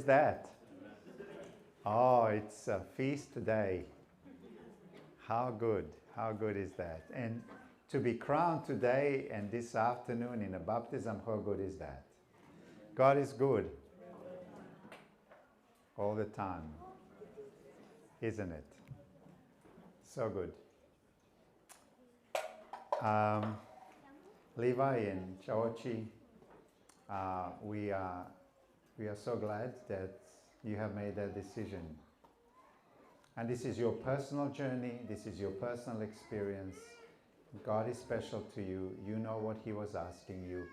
that? Oh, it's a feast today. How good is that? And to be crowned today and this afternoon in a baptism, how good is that? God is good all the time, isn't it? So good. Levi and Chaochi, we are so glad that you have made that decision. And this is your personal journey, this is your personal experience. God is special to you. You know what He was asking you,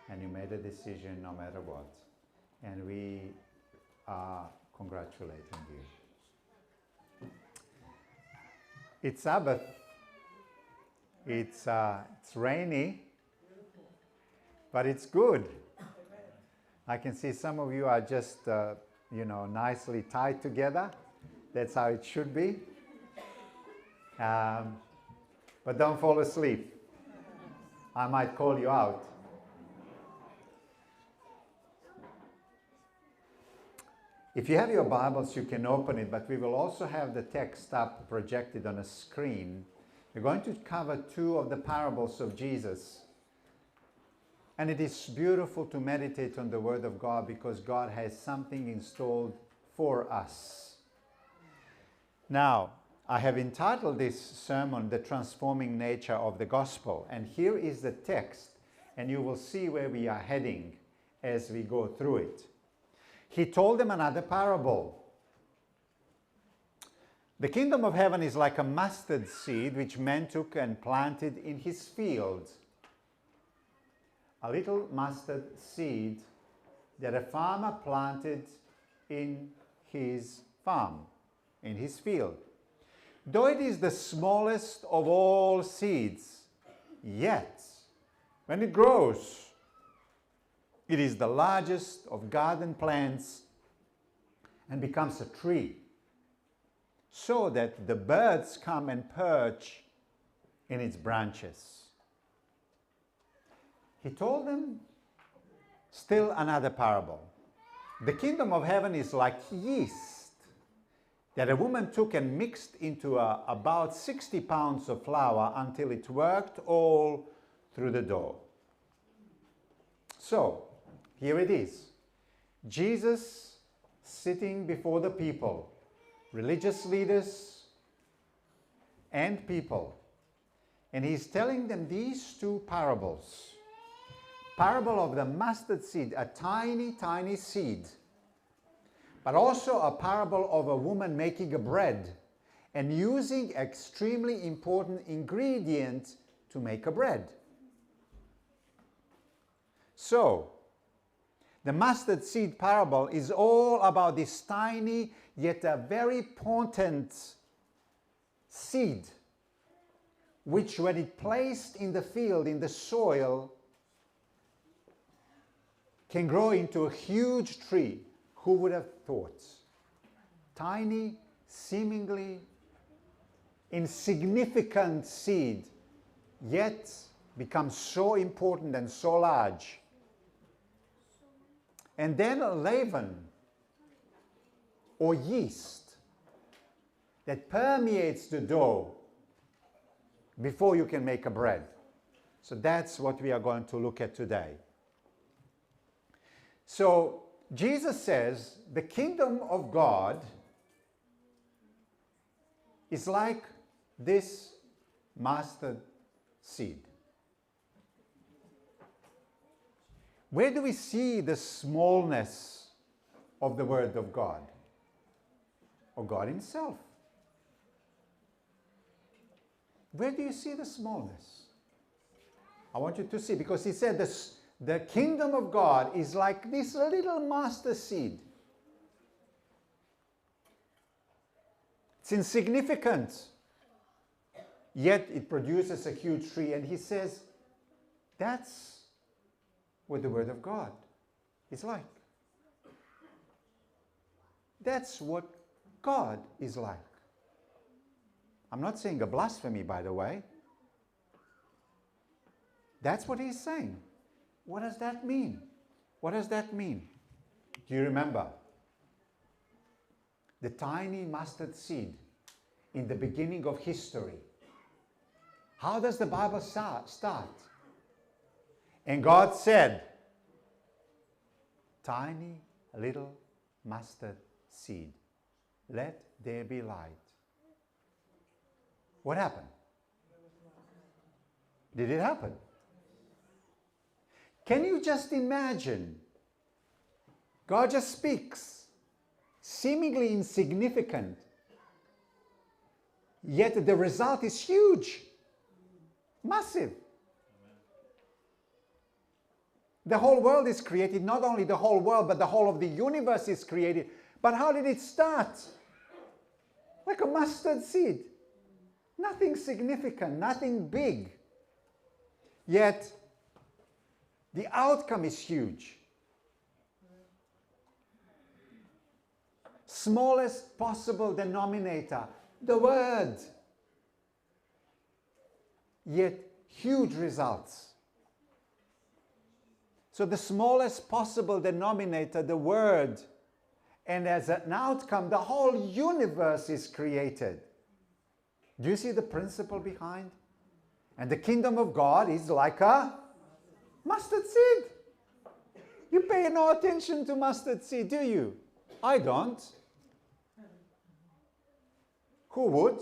and you made a decision no matter what. And we are congratulating you. It's Sabbath. It's rainy, but it's good. I can see some of you are just, nicely tied together. That's how it should be. But don't fall asleep. I might call you out. If you have your Bibles, you can open it, but we will also have the text up projected on a screen. We're going to cover two of the parables of Jesus. And it is beautiful to meditate on the Word of God because God has something installed for us. Now, I have entitled this sermon, The Transforming Nature of the Gospel. And here is the text, and you will see where we are heading as we go through it. He told them another parable. The kingdom of heaven is like a mustard seed which man took and planted in his field. A little mustard seed that a farmer planted in his farm, in his field. Though it is the smallest of all seeds, yet when it grows, it is the largest of garden plants and becomes a tree, so that the birds come and perch in its branches. He told them still another parable. The kingdom of heaven is like yeast that a woman took and mixed into about 60 pounds of flour until it worked all through the dough. So, here it is. Jesus sitting before the people, religious leaders and people, and he's telling them these two parables. Parable of the mustard seed, a tiny, tiny seed, but also a parable of a woman making a bread and using extremely important ingredient to make a bread. So, the mustard seed parable is all about this tiny yet a very potent seed, which when it placed in the field, in the soil, can grow into a huge tree. Who would have thought? Tiny, seemingly insignificant seed, yet becomes so important and so large. And then a leaven, or yeast, that permeates the dough before you can make a bread. So that's what we are going to look at today. So Jesus says the kingdom of God is like this mustard seed. Where do we see the smallness of the Word of God? Or God Himself? Where do you see the smallness? I want you to see, because He said the kingdom of God is like this little mustard seed. It's insignificant, yet it produces a huge tree. And He says, that's what the Word of God is like. That's what God is like. I'm not saying a blasphemy, by the way. That's what He's saying. What does that mean? What does that mean? Do you remember? the tiny mustard seed in the beginning of history. How does the Bible start? And God said, tiny little mustard seed, let there be light. What happened? Did it happen? Can you just imagine? God just speaks, seemingly insignificant, yet the result is huge, massive. The whole world is created, not only the whole world, but the whole of the universe is created. But how did it start? Like a mustard seed. Nothing significant, nothing big. Yet, the outcome is huge. Smallest possible denominator, the word. Yet, huge results. So the smallest possible denominator, the word, and as an outcome, the whole universe is created. Do you see the principle behind? And the kingdom of God is like a mustard seed. You pay no attention to mustard seed, do you? I don't. Who would?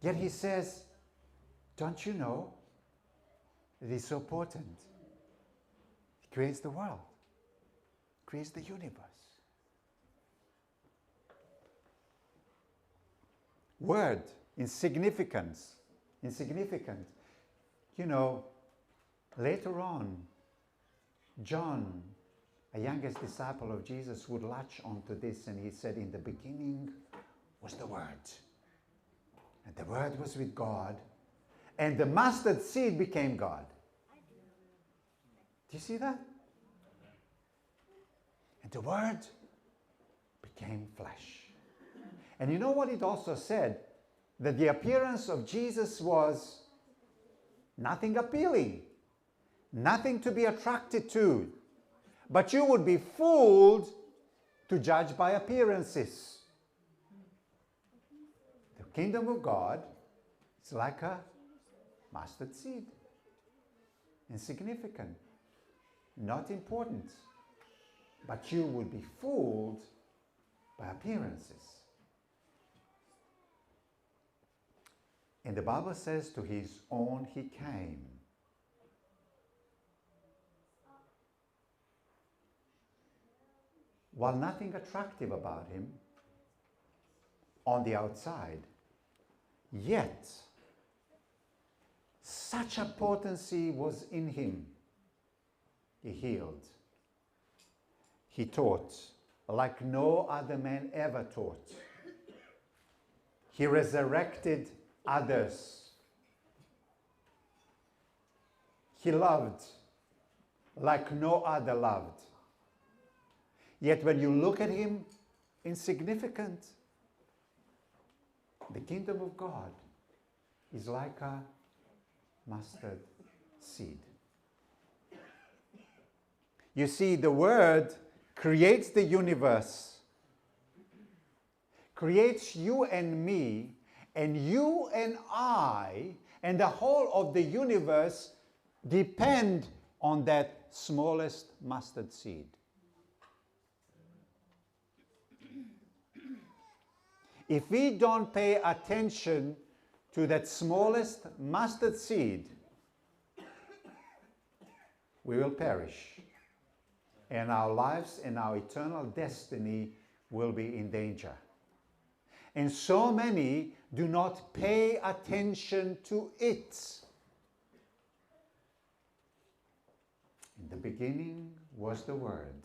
Yet he says, don't you know? It is so important. It creates the world, creates the universe. Word, insignificant. You know, later on, John, a youngest disciple of Jesus, would latch onto this, and he said, in the beginning was the Word. And the Word was with God, and the mustard seed became God. Do you see that? And the Word became flesh. And you know what it also said? That the appearance of Jesus was nothing appealing, nothing to be attracted to. But you would be fooled to judge by appearances. The kingdom of God is like a mustard seed. Insignificant, not important. But you would be fooled by appearances. And the Bible says, to his own he came. While nothing attractive about him on the outside, yet such a potency was in him. He healed. He taught like no other man ever taught. He resurrected others. He loved like no other loved. Yet when you look at him, insignificant. The kingdom of God is like a mustard seed. You see, the Word creates the universe, creates you and me, and you and I, and the whole of the universe depend on that smallest mustard seed. If we don't pay attention to that smallest mustard seed, we will perish. And our lives and our eternal destiny will be in danger. And so many do not pay attention to it. In the beginning was the Word.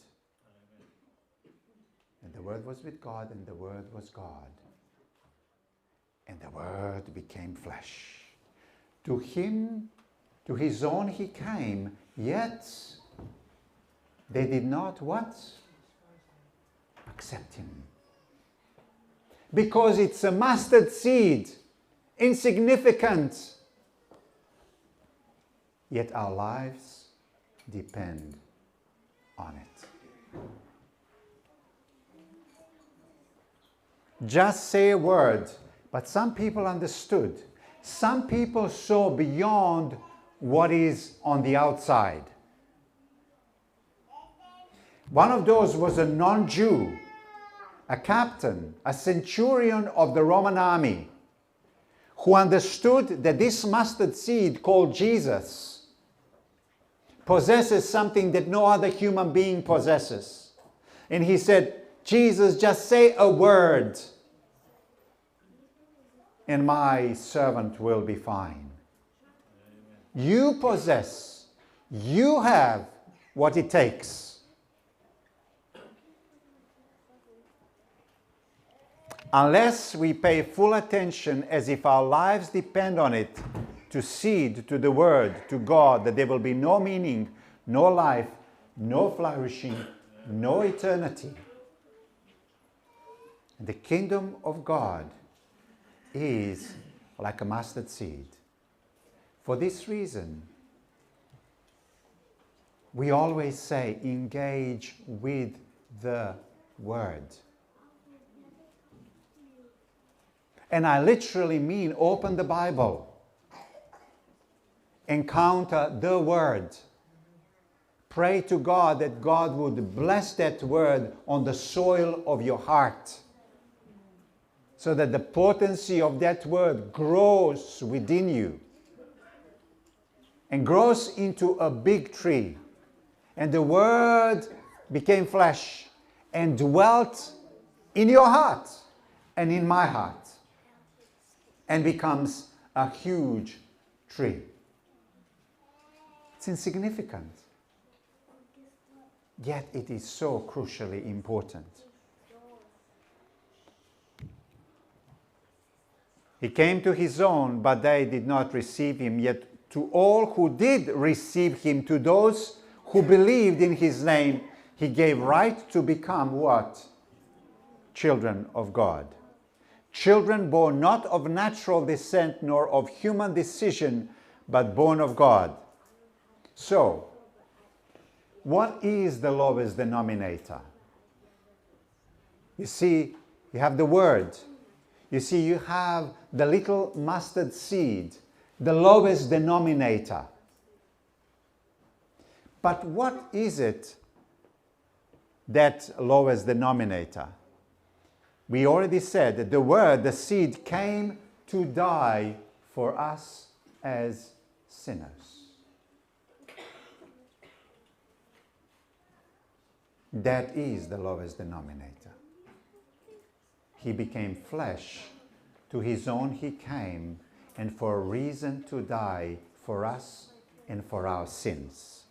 And the Word was with God, and the Word was God. And the Word became flesh. To him, to his own he came, yet they did not what? Accept him. Because it's a mustard seed, insignificant. Yet our lives depend on it. just say a word. But some people understood. Some people saw beyond what is on the outside. One of those was a non-Jew, a captain, a centurion of the Roman army, who understood that this mustard seed called Jesus possesses something that no other human being possesses. And he said, Jesus, just say a word and my servant will be fine. You possess, you have what it takes. Unless we pay full attention as if our lives depend on it, to seed, to the word, to God, that there will be no meaning, no life, no flourishing, no eternity. And the kingdom of God is like a mustard seed. For this reason, we always say, engage with the word. And I literally mean open the Bible, encounter the word. Pray to God that God would bless that word on the soil of your heart, so that the potency of that word grows within you and grows into a big tree. And the word became flesh and dwelt in your heart and in my heart, and becomes a huge tree. It's insignificant, yet it is so crucially important. He came to his own, but they did not receive him. Yet to all who did receive him, to those who believed in his name, he gave right to become what? Children of God. Children born not of natural descent nor of human decision, but born of God. So, what is the lowest denominator? You see, you have the word. You see, you have the little mustard seed, the lowest denominator. But what is it, that lowest denominator? We already said that the word, the seed, came to die for us as sinners. That is the lowest denominator. He became flesh. To his own he came, and for a reason to die for us and for our sins.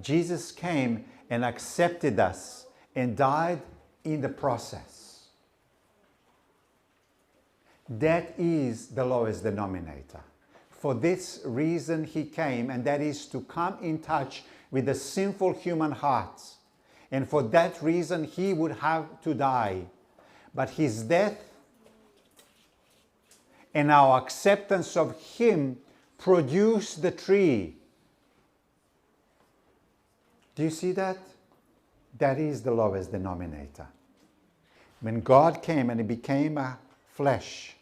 Jesus came and accepted us and died in the process. That is the lowest denominator. For this reason he came, and that is to come in touch with the sinful human hearts. And for that reason he would have to die. But his death and our acceptance of him produced the tree. Do you see that? That is the lowest denominator. When God came and he became a flesh,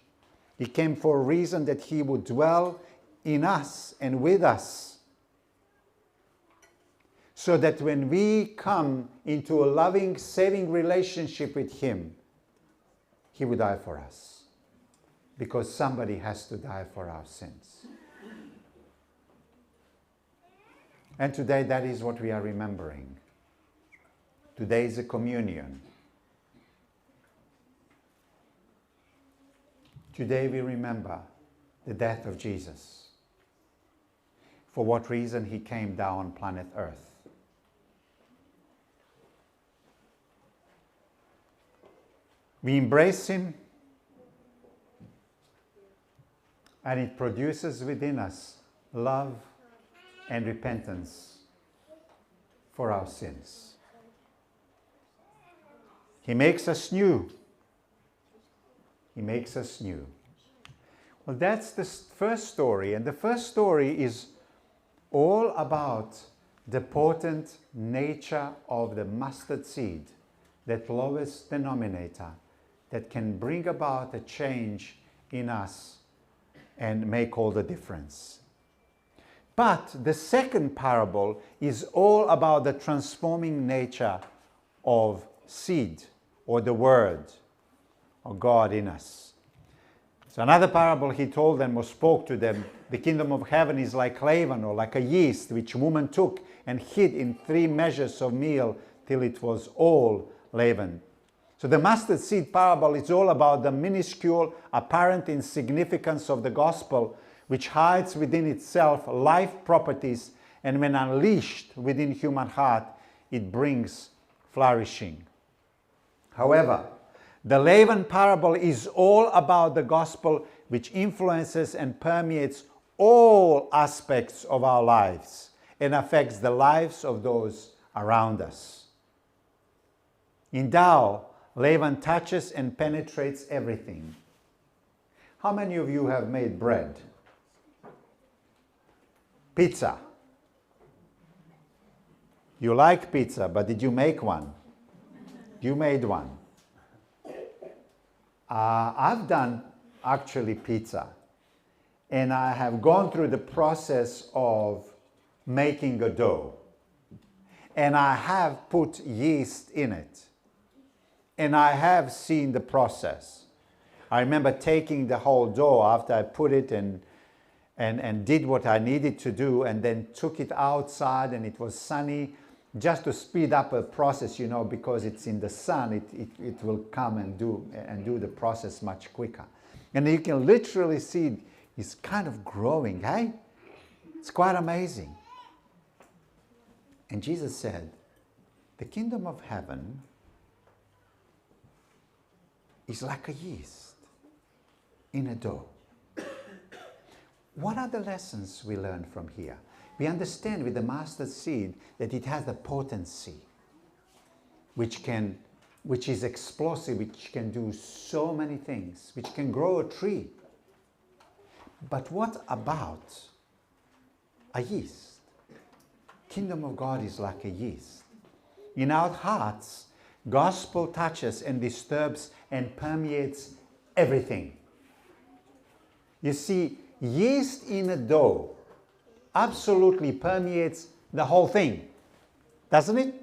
he came for a reason that he would dwell in us and with us. So that when we come into a loving, saving relationship with him, he would die for us. Because somebody has to die for our sins. And today that is what we are remembering. Today is a communion. Today we remember the death of Jesus. For what reason he came down on planet Earth. We embrace him, and it produces within us love and repentance for our sins. He makes us new. He makes us new. Well, that's the first story, and the first story is all about the potent nature of the mustard seed, that lowest denominator, that can bring about a change in us and make all the difference. But the second parable is all about the transforming nature of seed, or the word of God in us. So another parable he told them or spoke to them, the kingdom of heaven is like leaven, or like a yeast, which woman took and hid in 3 measures of meal till it was all leavened. So the mustard seed parable is all about the minuscule, apparent insignificance of the gospel, which hides within itself life properties, and when unleashed within human heart, it brings flourishing. However, the leaven parable is all about the gospel, which influences and permeates all aspects of our lives and affects the lives of those around us. In Tao, leaven touches and penetrates everything. How many of you have made bread? Pizza. You like pizza, but did you make one? You made one. I've done actually pizza, and I have gone through the process of making a dough, and I have put yeast in it, and I have seen the process. I remember taking the whole dough after I put it and did what I needed to do, and then took it outside, and it was sunny, just to speed up a process, you know, because it's in the sun, it will come and do the process much quicker. And you can literally see it's kind of growing, hey? It's quite amazing. And Jesus said, the kingdom of heaven is like a yeast in a dough. What are the lessons we learn from here? We understand with the mustard seed that it has the potency, which is explosive, which can do so many things, which can grow a tree. But what about a yeast? Kingdom of God is like a yeast. In our hearts, gospel touches and disturbs and permeates everything. You see, yeast in a dough absolutely permeates the whole thing, doesn't it?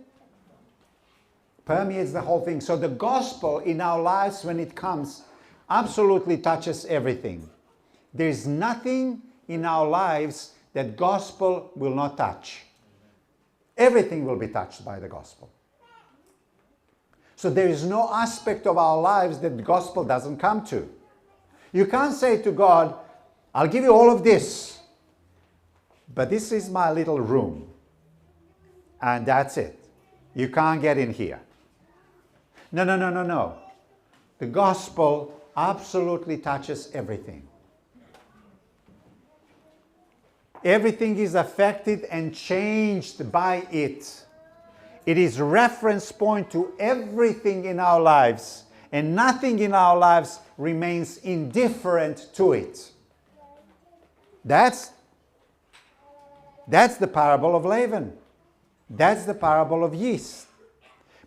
Permeates the whole thing. So the gospel in our lives, when it comes, absolutely touches everything. There is nothing in our lives that gospel will not touch. Everything will be touched by the gospel. So there is no aspect of our lives that the gospel doesn't come to. You can't say to God, I'll give you all of this, but this is my little room, and that's it. You can't get in here. No. The gospel absolutely touches everything. Everything is affected and changed by it. It is reference point to everything in our lives, and nothing in our lives remains indifferent to it. That's the parable of leaven. That's the parable of yeast.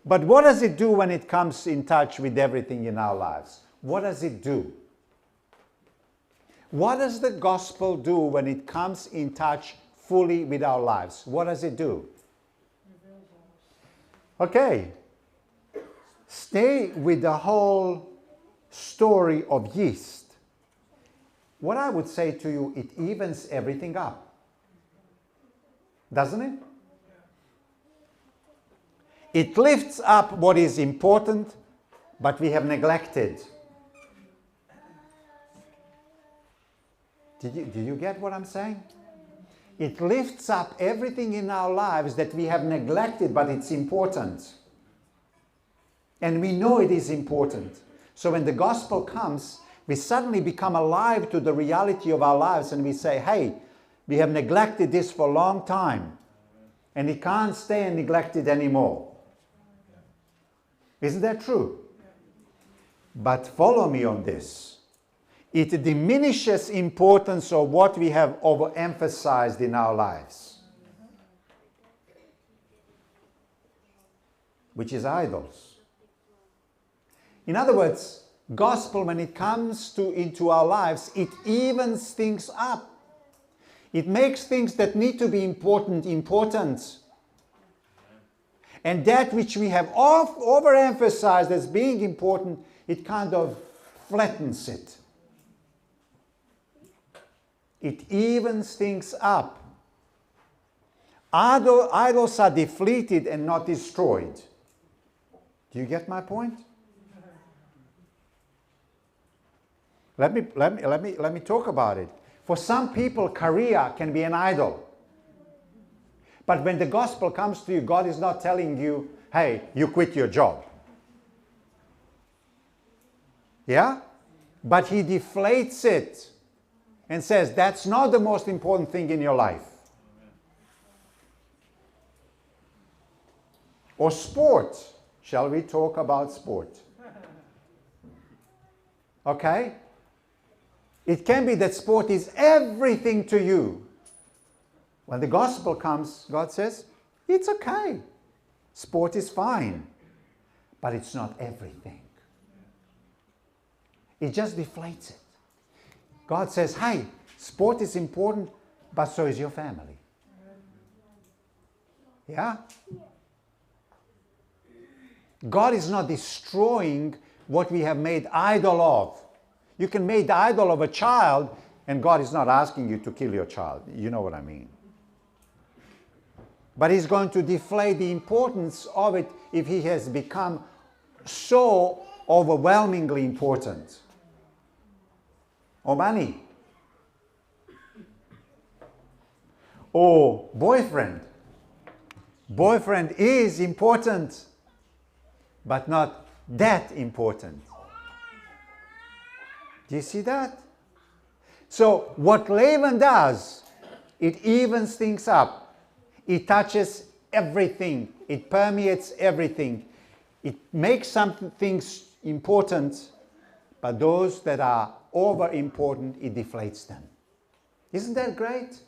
But what does it do when it comes in touch with everything in our lives? What does it do? What does the gospel do when it comes in touch fully with our lives? What does it do? Okay. Stay with the whole story of yeast. What I would say to you, it evens everything up. Doesn't it? It lifts up what is important, but we have neglected. Did you get what I'm saying? It lifts up everything in our lives that we have neglected, but it's important. And we know it is important. So when the gospel comes, we suddenly become alive to the reality of our lives, and we say, hey, we have neglected this for a long time, and it can't stay neglected anymore. Isn't that true? But follow me on this. It diminishes importance of what we have overemphasized in our lives, which is idols. In other words, gospel, when it comes into our lives, it evens things up. It makes things that need to be important, important. And that which we have overemphasized as being important, it kind of flattens it. It evens things up. Idols are defeated and not destroyed. Do you get my point? Let me talk about it. For some people, career can be an idol. But when the gospel comes to you, God is not telling you, hey, you quit your job. Yeah? But He deflates it and says, that's not the most important thing in your life. Or sport. Shall we talk about sport? Okay? It can be that sport is everything to you. When the gospel comes, God says, it's okay. Sport is fine. But it's not everything. It just deflates it. God says, hey, sport is important, but so is your family. Yeah? God is not destroying what we have made idol of. You can make the idol of a child, and God is not asking you to kill your child. You know what I mean. But He's going to deflate the importance of it if he has become so overwhelmingly important. Or money. Or boyfriend. Boyfriend is important, but not that important. Do you see that? So what Laban does, it evens things up. It touches everything. It permeates everything. It makes some things important, but those that are over important, it deflates them. Isn't that great?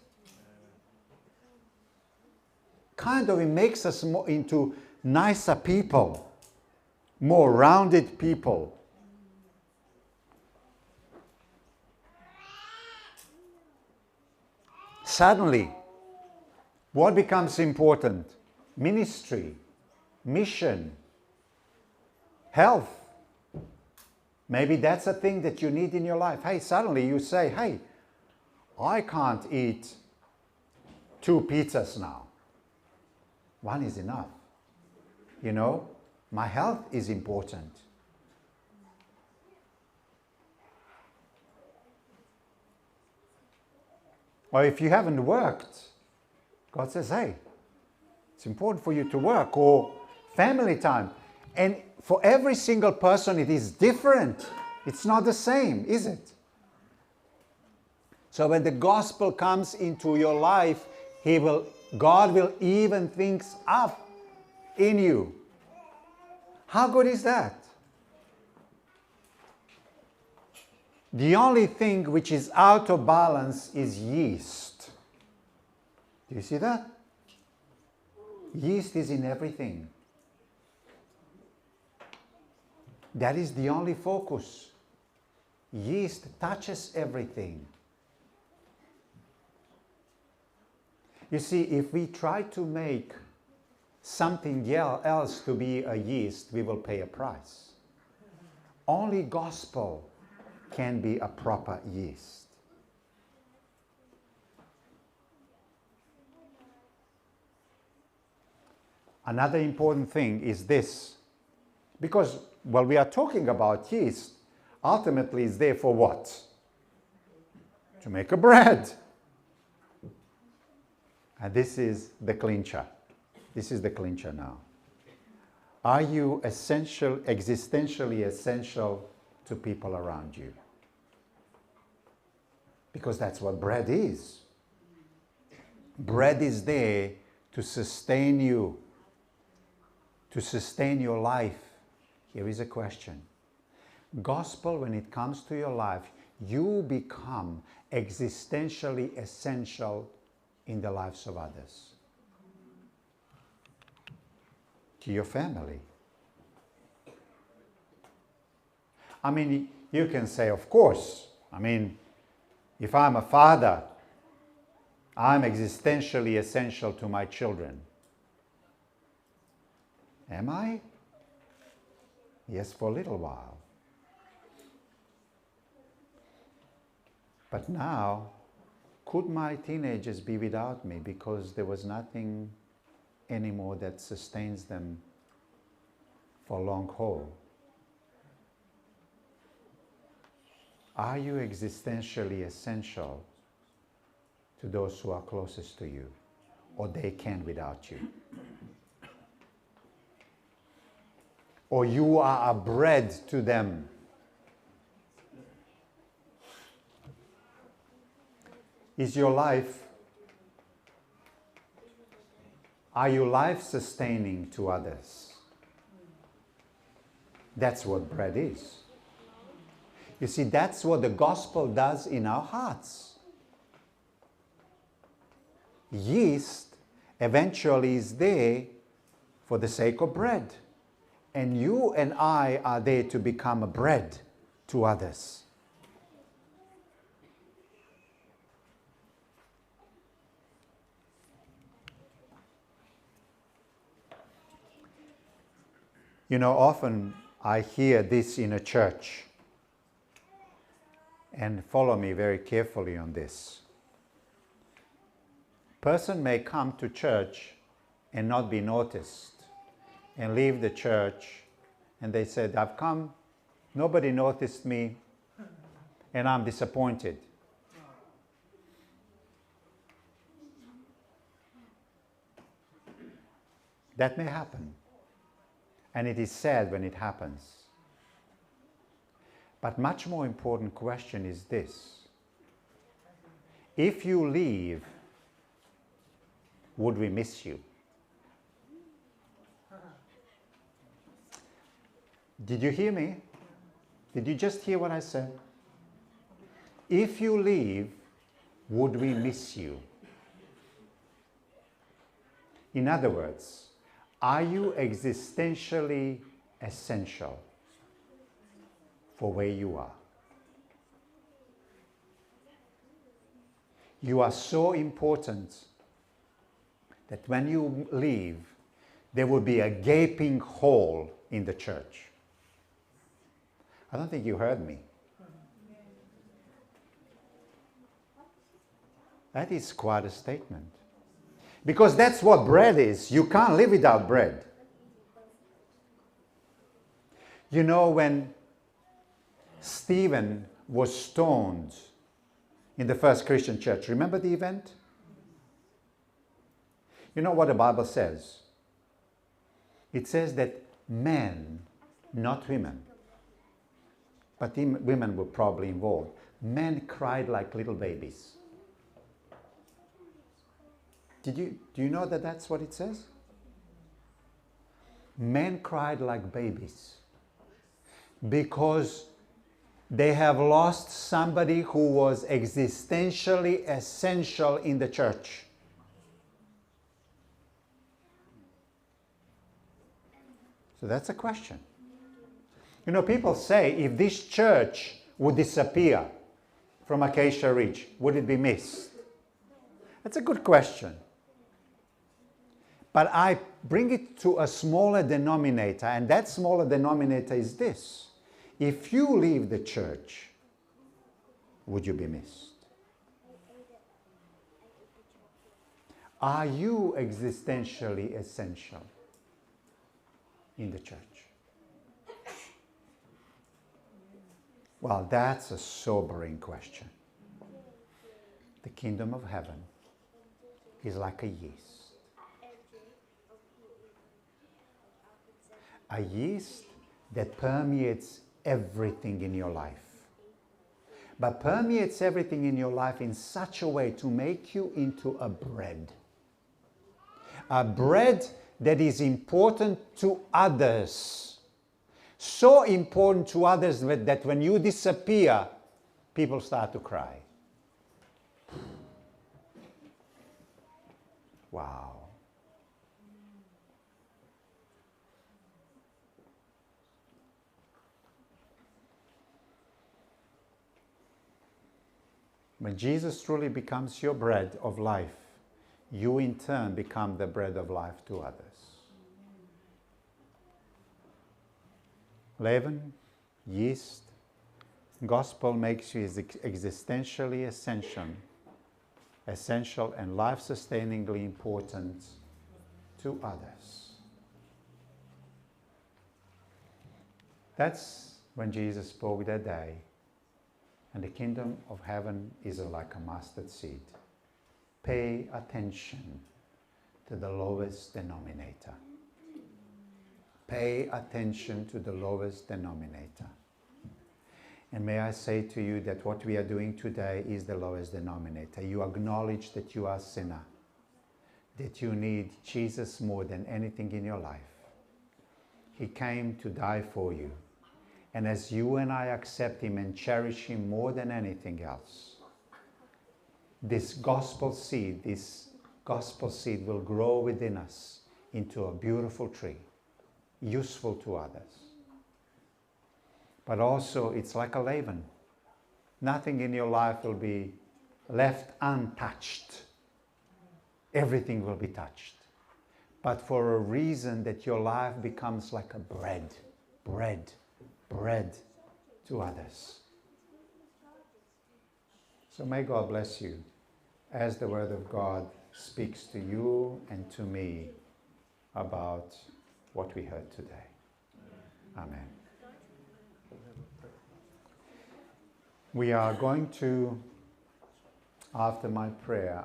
Kind of, it makes us more into nicer people, more rounded people. Suddenly, what becomes important? Ministry, mission, health. Maybe that's a thing that you need in your life. Hey, suddenly you say, hey, I can't eat 2 pizzas now. 1 is enough. You know, my health is important. Or if you haven't worked, God says, hey, it's important for you to work. Or family time. And for every single person, it is different. It's not the same, is it? So when the gospel comes into your life, God will even things up in you. How good is that? The only thing which is out of balance is yeast. Do you see that? Yeast is in everything. That is the only focus. Yeast touches everything. You see, if we try to make something else to be a yeast, we will pay a price. Only gospel can be a proper yeast. Another important thing is this. Because, well, we are talking about yeast. Ultimately, it's there for what? To make a bread. And this is the clincher. This is the clincher now. Are you existentially essential to people around you? Because that's what bread is. Bread is there to sustain you, to sustain your life. Here is a question. Gospel, when it comes to your life, you become existentially essential in the lives of others. To your family. I mean, you can say, of course. I mean, if I'm a father, I'm existentially essential to my children. Am I? Yes, for a little while. But now, could my teenagers be without me because there was nothing anymore that sustains them for long haul? Are you existentially essential to those who are closest to you, or they can without you? Or you are a bread to them? Is your life, are you life-sustaining to others? That's what bread is. You see, that's what the gospel does in our hearts. Yeast eventually is there for the sake of bread. And you and I are there to become a bread to others. You know, often I hear this in a church, and follow me very carefully on this. Person may come to church and not be noticed, and leave the church, and they said, I've come, nobody noticed me, and I'm disappointed. That may happen. And it is sad when it happens. But much more important question is this. If you leave, would we miss you? Did you hear me? Did you just hear what I said? If you leave, would we miss you? In other words, are you existentially essential for where you are? You are so important that when you leave, there will be a gaping hole in the church. I don't think you heard me. That is quite a statement. Because that's what bread is. You can't live without bread. You know, when Stephen was stoned in the first Christian church, remember the event? You know what the Bible says? It says that men, not women, but women were probably involved, men cried like little babies. Do you know that that's what it says? Men cried like babies because they have lost somebody who was existentially essential in the church. So that's a question. You know, people say if this church would disappear from Acacia Ridge, would it be missed? That's a good question. But I bring it to a smaller denominator, and that smaller denominator is this. If you leave the church, would you be missed? Are you existentially essential in the church? Well, that's a sobering question. The kingdom of heaven is like a yeast. A yeast that permeates everything in your life. But permeates everything in your life in such a way to make you into a bread. A bread that is important to others. So important to others that when you disappear, people start to cry. Wow. When Jesus truly becomes your bread of life, you in turn become the bread of life to others. Leaven, yeast, gospel makes you existentially essential and life-sustainingly important to others. That's when Jesus spoke that day, and the kingdom of heaven is like a mustard seed. Pay attention to the lowest denominator. Pay attention to the lowest denominator. And may I say to you that what we are doing today is the lowest denominator. You acknowledge that you are a sinner, that you need Jesus more than anything in your life. He came to die for you. And as you and I accept Him and cherish Him more than anything else, this gospel seed will grow within us into a beautiful tree, useful to others. But also, it's like a leaven. Nothing in your life will be left untouched. Everything will be touched. But for a reason that your life becomes like a bread to others. So may God bless you as the Word of God speaks to you and to me about what we heard today. Amen. We are going to, after my prayer,